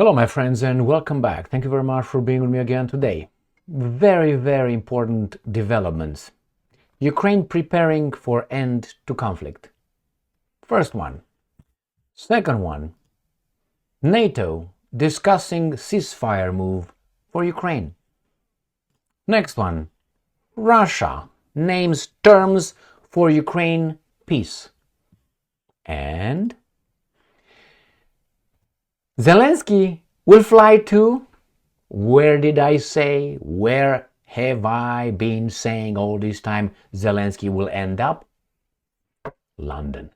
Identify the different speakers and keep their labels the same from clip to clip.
Speaker 1: Hello, my friends, and welcome back. Thank you very much for being with me again today. Very, very important developments. Ukraine preparing for end to conflict. First one. Second one. NATO discussing ceasefire move for Ukraine. Next one. Russia names terms for Ukraine peace. And Zelensky will fly to, where did I say, where have I been saying all this time Zelensky will end up? London.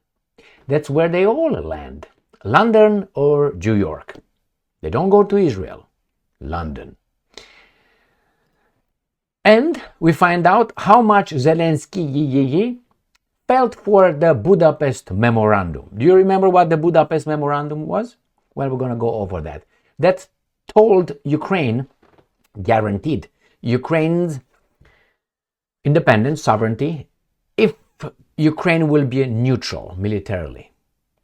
Speaker 1: That's where they all land. London or New York. They don't go to Israel. London. And we find out how much Zelensky felt for the Budapest Memorandum. Do you remember what the Budapest Memorandum was? Well, we're going to go over that. That told Ukraine, guaranteed Ukraine's independence, sovereignty, if Ukraine will be neutral militarily.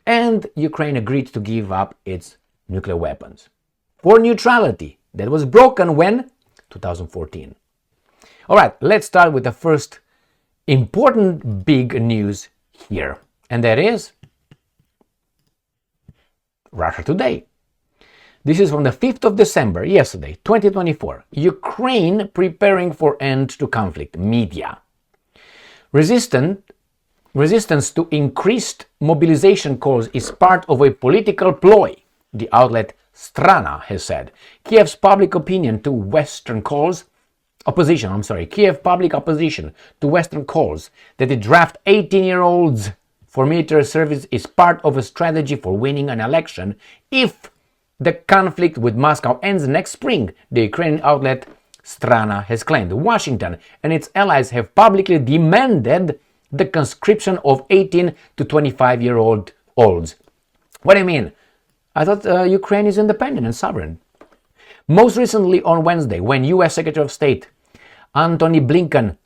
Speaker 1: And Ukraine agreed to give up its nuclear weapons. For neutrality. That was broken when? 2014. All right, let's start with the first important big news here. And that is Russia Today. This is from the 5th of December, yesterday, 2024. Ukraine preparing for end to conflict. Media. Resistance to increased mobilization calls is part of a political ploy, the outlet Strana has said. Kiev's public opposition to Western calls that it draft 18-year-olds for military service is part of a strategy for winning an election if the conflict with Moscow ends next spring, the Ukrainian outlet Strana has claimed. Washington and its allies have publicly demanded the conscription of 18 to 25-year-olds. What do you mean? I thought Ukraine is independent and sovereign. Most recently on Wednesday, when U.S. Secretary of State Antony Blinken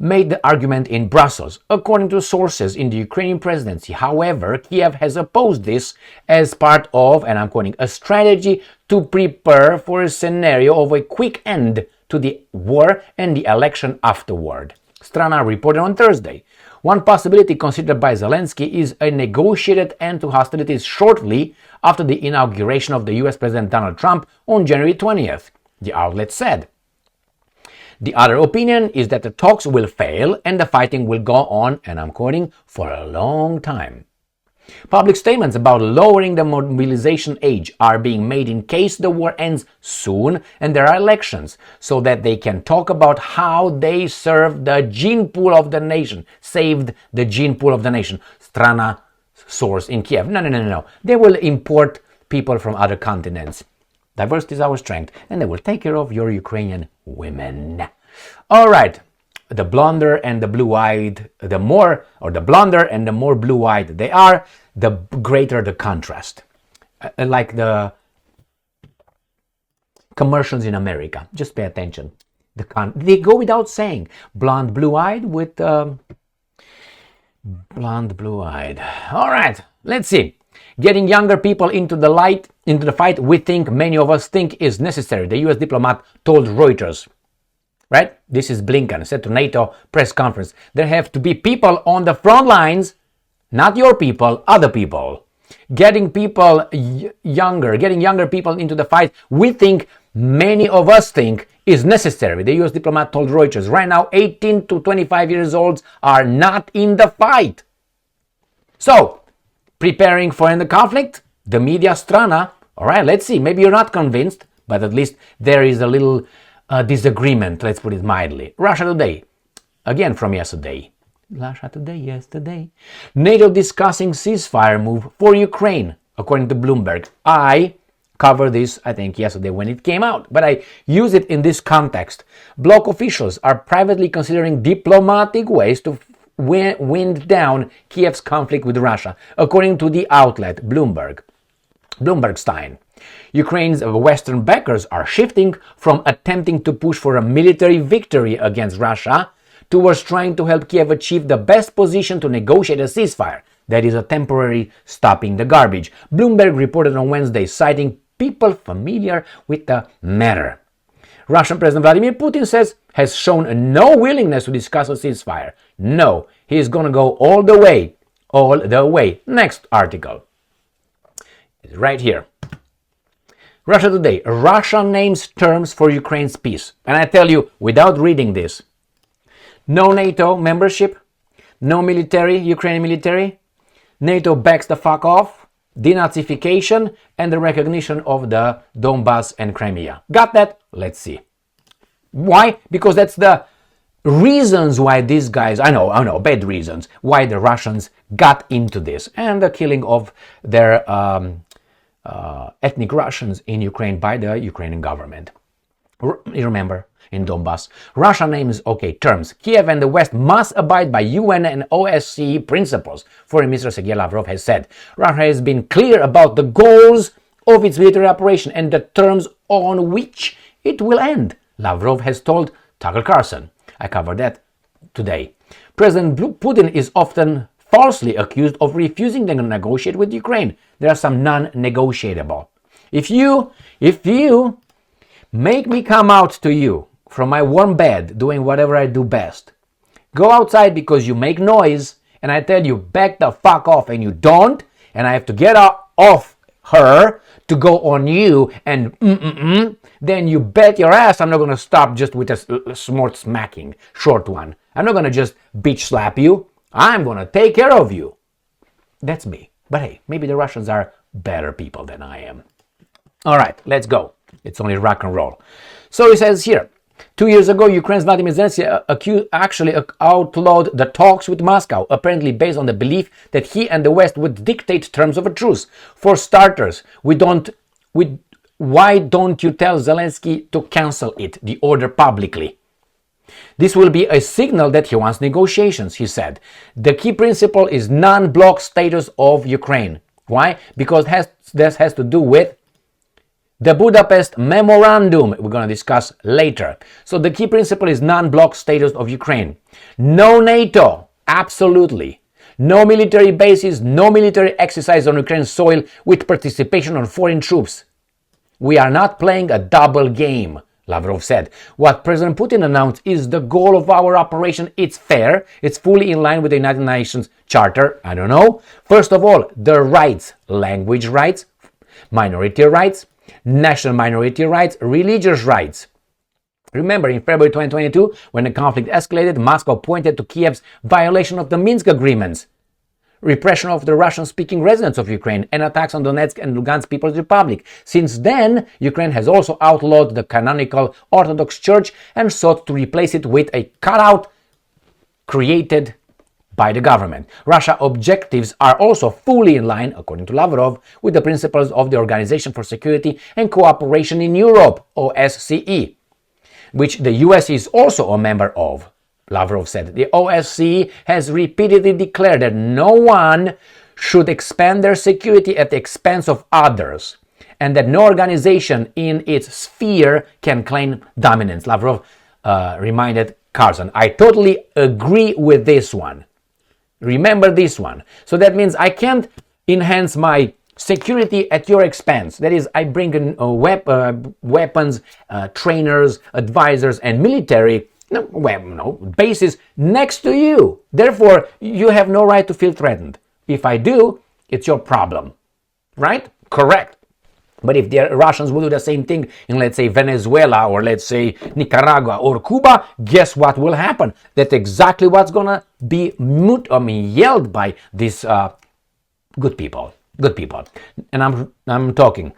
Speaker 1: made the argument in Brussels, according to sources in the Ukrainian presidency. However, Kiev has opposed this as part of, and I'm quoting, a strategy to prepare for a scenario of a quick end to the war and the election afterward. Strana reported on Thursday. One possibility considered by Zelensky is a negotiated end to hostilities shortly after the inauguration of the US President Donald Trump on January 20th, the outlet said. The other opinion is that the talks will fail and the fighting will go on, and I'm quoting, for a long time. Public statements about lowering the mobilization age are being made in case the war ends soon and there are elections, so that they can talk about how they served the gene pool of the nation, saved the gene pool of the nation. Strana source in Kiev. No. They will import people from other continents. Diversity is our strength, and they will take care of your Ukrainian women. All right, the blonder and the blue-eyed, the more blue-eyed they are, the greater the contrast. Like the commercials in America. Just pay attention. They go without saying. Blonde, blue-eyed with blonde, blue-eyed. All right, let's see. Getting younger people into the fight, many of us think is necessary, the US diplomat told Reuters. Right? This is Blinken, said to NATO press conference. There have to be people on the front lines, not your people, other people. Getting younger people into the fight, many of us think is necessary, the US diplomat told Reuters. Right now, 18 to 25 years old are not in the fight. So, preparing for end the conflict? The media Strana. All right, let's see. Maybe you're not convinced, but at least there is a little disagreement, let's put it mildly. Russia Today, again from yesterday. Russia Today, yesterday. NATO discussing ceasefire move for Ukraine, according to Bloomberg. I covered this, I think, yesterday when it came out, but I use it in this context. Bloc officials are privately considering diplomatic ways to wind down Kiev's conflict with Russia, according to the outlet Bloomberg. Bloomberg. Ukraine's Western backers are shifting from attempting to push for a military victory against Russia towards trying to help Kiev achieve the best position to negotiate a ceasefire, that is, a temporary stopping the garbage. Bloomberg reported on Wednesday, citing people familiar with the matter. Russian President Vladimir Putin has shown no willingness to discuss a ceasefire. No, he is going to go all the way. All the way. Next article. It's right here. Russia Today. Russia names terms for Ukraine's peace. And I tell you, without reading this, no NATO membership, no military, Ukrainian military, NATO backs the fuck off, denazification, and the recognition of the Donbass and Crimea. Got that? Let's see. Why? Because that's the reasons why these guys, I know, bad reasons, why the Russians got into this, and the killing of their ethnic Russians in Ukraine by the Ukrainian government. You remember, in Donbass, Russia names, terms. Kiev and the West must abide by UN and OSCE principles, Foreign Minister Sergei Lavrov has said. Russia has been clear about the goals of its military operation and the terms on which it will end, Lavrov has told Tucker Carlson. I covered that today. President Putin is often falsely accused of refusing to negotiate with Ukraine. There are some non-negotiable. If you make me come out to you from my warm bed doing whatever I do best, go outside because you make noise, and I tell you back the fuck off and you don't, and I have to get off her to go on you and then you bet your ass I'm not going to stop just with a smart smacking, short one. I'm not going to just bitch slap you. I'm going to take care of you. That's me. But hey, maybe the Russians are better people than I am. All right, let's go. It's only rock and roll. So he says here, 2 years ago, Ukraine's Vladimir Zelensky actually outlawed the talks with Moscow, apparently based on the belief that he and the West would dictate terms of a truce. For starters, why don't you tell Zelensky to cancel it, the order, publicly? This will be a signal that he wants negotiations, he said. The key principle is non-block status of Ukraine. Why? Because this has to do with the Budapest Memorandum, we're going to discuss later. So the key principle is non-block status of Ukraine. No NATO, absolutely. No military bases, no military exercise on Ukraine's soil with participation of foreign troops. We are not playing a double game, Lavrov said. What President Putin announced is the goal of our operation. It's fair. It's fully in line with the United Nations Charter. I don't know. First of all, the rights, language rights, minority rights, national minority rights, religious rights. Remember, in February 2022, when the conflict escalated, Moscow pointed to Kiev's violation of the Minsk agreements, repression of the Russian-speaking residents of Ukraine, and attacks on Donetsk and Lugansk People's Republic. Since then, Ukraine has also outlawed the canonical Orthodox Church and sought to replace it with a cutout created by the government. Russia's objectives are also fully in line, according to Lavrov, with the principles of the Organization for Security and Cooperation in Europe, OSCE, which the US is also a member of. Lavrov said the OSCE has repeatedly declared that no one should expand their security at the expense of others, and that no organization in its sphere can claim dominance. Lavrov reminded Carlson. I totally agree with this one. Remember this one. So that means I can't enhance my security at your expense. That is, I bring in weapons, trainers, advisors, and military bases next to you. Therefore, you have no right to feel threatened. If I do, it's your problem. Right? Correct. But if the Russians will do the same thing in, let's say, Venezuela or, let's say, Nicaragua or Cuba, guess what will happen? That's exactly what's going to be yelled by these good people. Good people. And I'm quoting.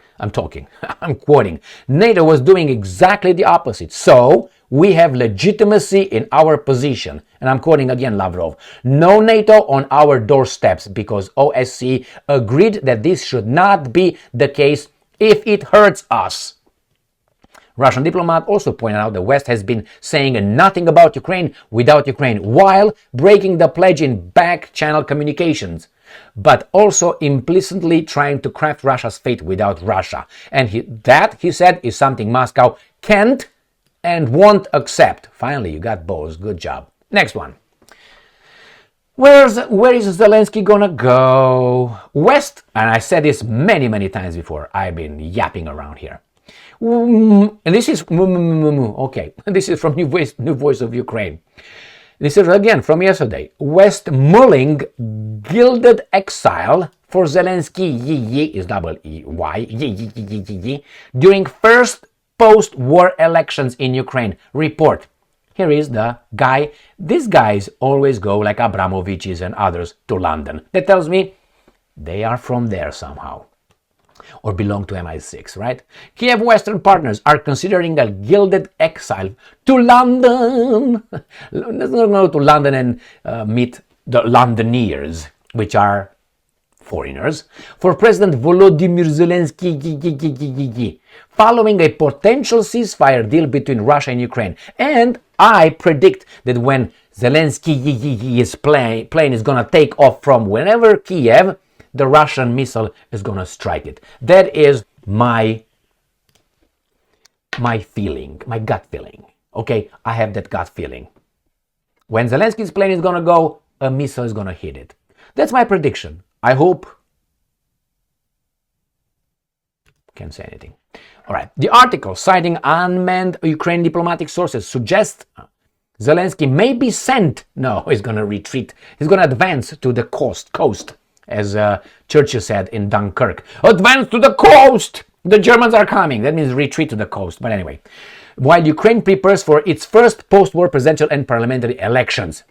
Speaker 1: NATO was doing exactly the opposite. So we have legitimacy in our position. And I'm quoting again Lavrov. No NATO on our doorsteps because OSCE agreed that this should not be the case if it hurts us. Russian diplomat also pointed out the West has been saying nothing about Ukraine without Ukraine while breaking the pledge in back-channel communications, but also implicitly trying to craft Russia's fate without Russia. And he said, is something Moscow can't and won't accept. Finally, you got both. Good job. Next one. Where is Zelensky gonna go? West, and I said this many times before. I've been yapping around here. And this is okay. This is from New Voice of Ukraine. This is again from yesterday. West mulling gilded exile for Zelensky is double E-Y during first post-war elections in Ukraine. Report. Here is the guy. These guys always go like Abramovich's and others to London. That tells me they are from there somehow. Or belong to MI6, right? Kiev Western partners are considering a gilded exile to London. Let's not go to London and meet the Londoners, which are foreigners, for President Volodymyr Zelensky, following a potential ceasefire deal between Russia and Ukraine. And I predict that when Zelensky's plane is going to take off from whenever Kiev, the Russian missile is going to strike it. That is my feeling, my gut feeling. Okay, I have that gut feeling. When Zelensky's plane is going to go, a missile is going to hit it. That's my prediction. I hope. Can't say anything. All right. The article citing unmanned Ukrainian diplomatic sources suggests Zelensky may be sent. No, he's going to retreat. He's going to advance to the coast, as Churchill said in Dunkirk. Advance to the coast! The Germans are coming. That means retreat to the coast. But anyway, while Ukraine prepares for its first post-war presidential and parliamentary elections,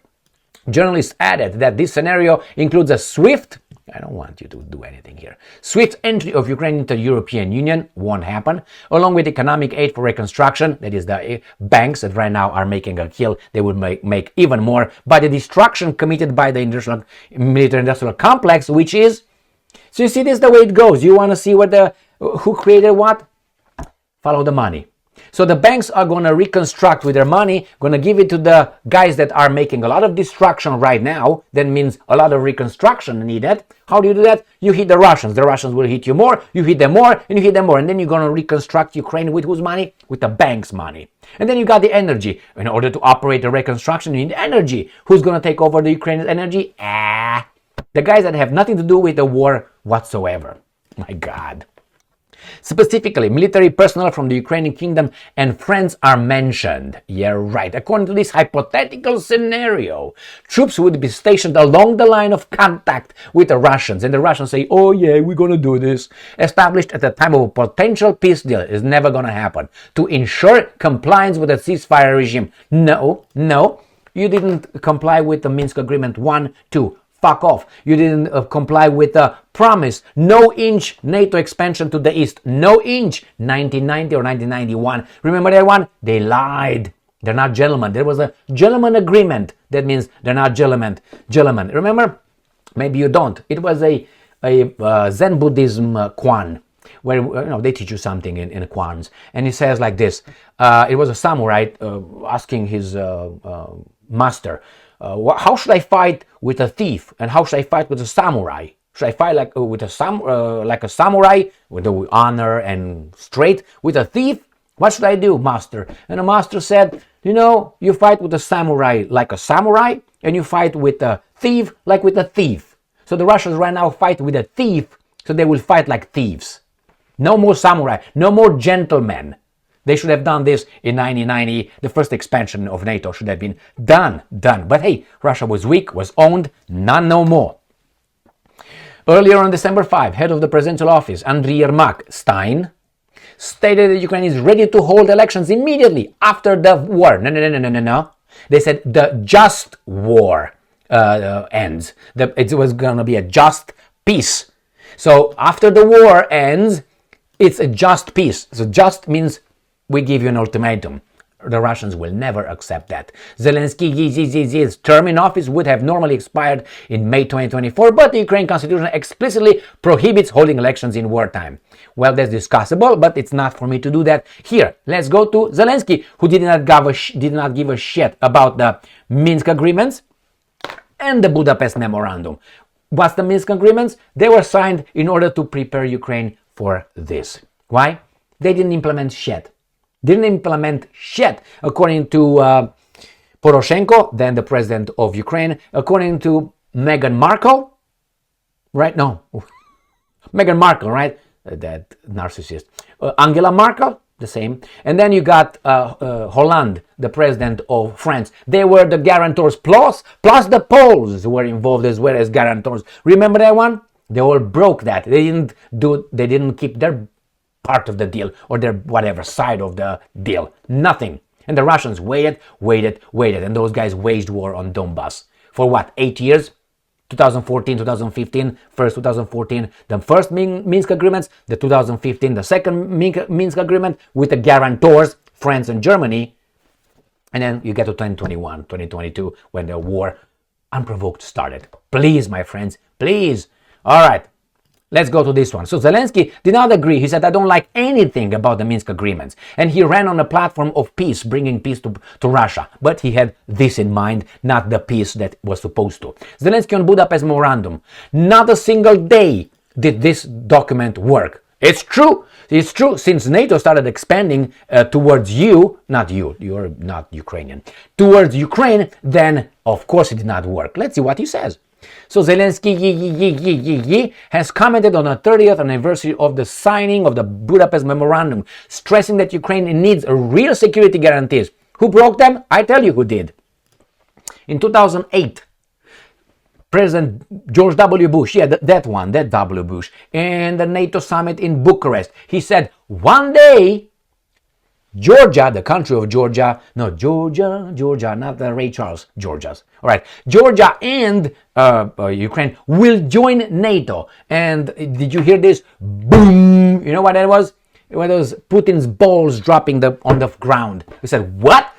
Speaker 1: journalists added that this scenario includes a swift, I don't want you to do anything here, swift entry of Ukraine into the European Union, won't happen, along with economic aid for reconstruction, that is the banks that right now are making a kill, they would make even more, by the destruction committed by the military-industrial complex, which is, so you see this is the way it goes. You want to see who created what? Follow the money. So the banks are going to reconstruct with their money, going to give it to the guys that are making a lot of destruction right now. That means a lot of reconstruction needed. How do you do that? You hit the Russians. The Russians will hit you more. You hit them more, and you hit them more. And then you're going to reconstruct Ukraine with whose money? With the bank's money. And then you got the energy. In order to operate the reconstruction, you need energy. Who's going to take over the Ukrainian energy? The guys that have nothing to do with the war whatsoever. My God. Specifically, military personnel from the Ukrainian kingdom and friends are mentioned. Yeah, right. According to this hypothetical scenario, troops would be stationed along the line of contact with the Russians. And the Russians say, oh yeah, we're going to do this. Established at the time of a potential peace deal is never going to happen. To ensure compliance with the ceasefire regime. No. You didn't comply with the Minsk Agreement 1, 2. Fuck off. You didn't comply with the promise. No inch NATO expansion to the east. No inch. 1990 or 1991. Remember that one? They lied. They're not gentlemen. There was a gentleman agreement. That means they're not gentlemen. Remember? Maybe you don't. It was a Zen Buddhism Kwan, where they teach you something in Kwans. And he says like this. It was a samurai asking his master, how should I fight with a thief, and how should I fight with a samurai? Should I fight like a samurai with honor and straight? With a thief, what should I do, master? And the master said, you fight with a samurai like a samurai, and you fight with a thief like with a thief. So the Russians right now fight with a thief, so they will fight like thieves. No more samurai, no more gentlemen. They should have done this in 1990. The first expansion of NATO should have been done. But hey, Russia was weak, was owned, none no more. Earlier on December 5, head of the presidential office, Andriy Yermak Stein, stated that Ukraine is ready to hold elections immediately after the war. No. They said the just war ends. It was going to be a just peace. So after the war ends, it's a just peace. So just means we give you an ultimatum. The Russians will never accept that. Zelensky's term in office would have normally expired in May 2024, but the Ukrainian constitution explicitly prohibits holding elections in wartime. Well, that's discussable, but it's not for me to do that here. Let's go to Zelensky, who did not give a shit about the Minsk agreements and the Budapest Memorandum. What's the Minsk agreements? They were signed in order to prepare Ukraine for this. Why? They didn't implement shit. According to Poroshenko, then the president of Ukraine, according to Meghan Markle, right? No, Meghan Markle, right? That narcissist. Angela Merkel, the same. And then you got Hollande, the president of France. They were the guarantors, plus the Poles were involved as well as guarantors. Remember that one? They all broke that. They didn't keep their part of the deal or their whatever side of the deal. Nothing. And the Russians waited, and those guys waged war on Donbass. For what, 8 years? 2014, 2015, first 2014, the first Minsk agreements, the 2015, the second Minsk agreement with the guarantors, France and Germany, and then you get to 2021, 2022, when the war unprovoked started. Please, my friends, please. All right, let's go to this one. So Zelensky did not agree. He said, I don't like anything about the Minsk agreements. And he ran on a platform of peace, bringing peace to Russia. But he had this in mind, not the peace that was supposed to. Zelensky on Budapest Memorandum. Not a single day did this document work. It's true. It's true. Since NATO started expanding towards you, not you, you're not Ukrainian, towards Ukraine, then of course it did not work. Let's see what he says. So Zelensky has commented on the 30th anniversary of the signing of the Budapest Memorandum, stressing that Ukraine needs real security guarantees. Who broke them? I tell you who did. In 2008, President George W. Bush, that W. Bush, and the NATO summit in Bucharest, he said, one day, Georgia, the country of Georgia, not the Ray Charles, Georgia's. All right, Georgia and Ukraine will join NATO. And did you hear this? Boom! You know what that was? It was Putin's balls dropping on the ground. He said, what?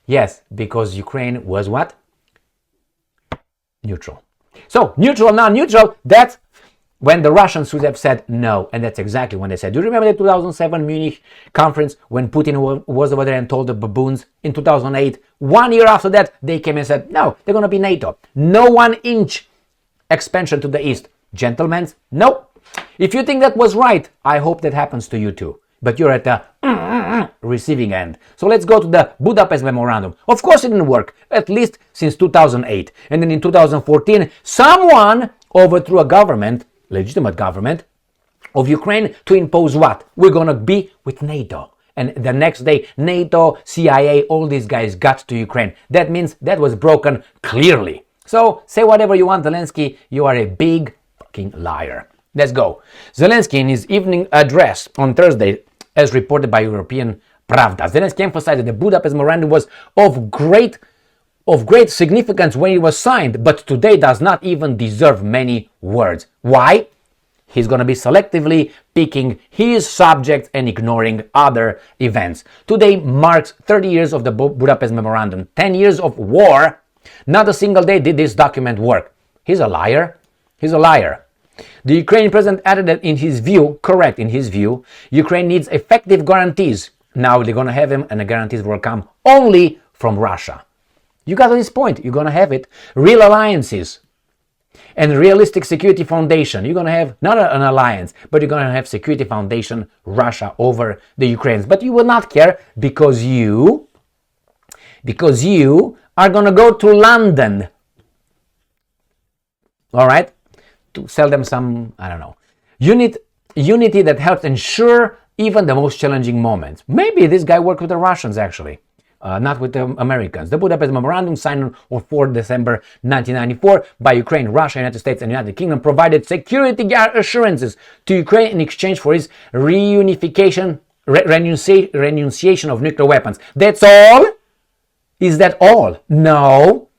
Speaker 1: Yes, because Ukraine was what? Neutral. So, neutral, non-neutral, that's when the Russians would have said no, and that's exactly when they said. Do you remember the 2007 Munich conference when Putin was over there and told the baboons in 2008? 1 year after that, they came and said, no, they're going to be NATO. No 1 inch expansion to the east. Gentlemen, no. If you think that was right, I hope that happens to you too. But you're at the receiving end. So let's go to the Budapest Memorandum. Of course it didn't work, at least since 2008. And then in 2014, someone overthrew a government, legitimate government of Ukraine, to impose what? We're going to be with NATO. And the next day, NATO, CIA, all these guys got to Ukraine. That means that was broken clearly. So say whatever you want, Zelensky, you are a big fucking liar. Let's go. Zelensky, in his evening address on Thursday, as reported by European Pravda, Zelensky emphasized that the Budapest Memorandum was of great significance when it was signed, but today does not even deserve many words. Why? He's going to be selectively picking his subjects and ignoring other events. Today marks 30 years of the Budapest Memorandum, 10 years of war. Not a single day did this document work. He's a liar. He's a liar. The Ukrainian president added that in his view, Ukraine needs effective guarantees. Now they're going to have them, and the guarantees will come only from Russia. You got to this point, you're going to have it. Real alliances and realistic security foundation. You're going to have not an alliance, but you're going to have security foundation, Russia over the Ukrainians. But you will not care because you are going to go to London. All right? To sell them some, I don't know, unity that helps ensure even the most challenging moments. Maybe this guy worked with the Russians, actually, not with the Americans. The Budapest Memorandum, signed on 4 December 1994 by Ukraine, Russia, United States, and United Kingdom, provided security assurances to Ukraine in exchange for its reunification, renunciation of nuclear weapons. That's all? Is that all? No.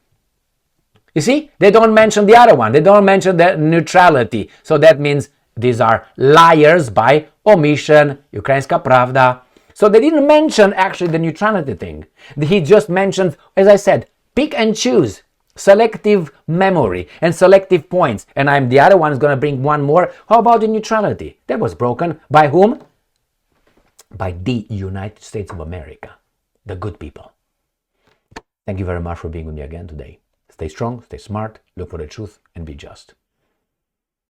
Speaker 1: You see, they don't mention the other one. They don't mention the neutrality. So that means these are liars by omission, Ukrainska Pravda. So they didn't mention actually the neutrality thing. He just mentioned, as I said, pick and choose, selective memory and selective points. And the other one is going to bring one more. How about the neutrality? That was broken by whom? By the United States of America, the good people. Thank you very much for being with me again today. Stay strong, stay smart, look for the truth, and be just.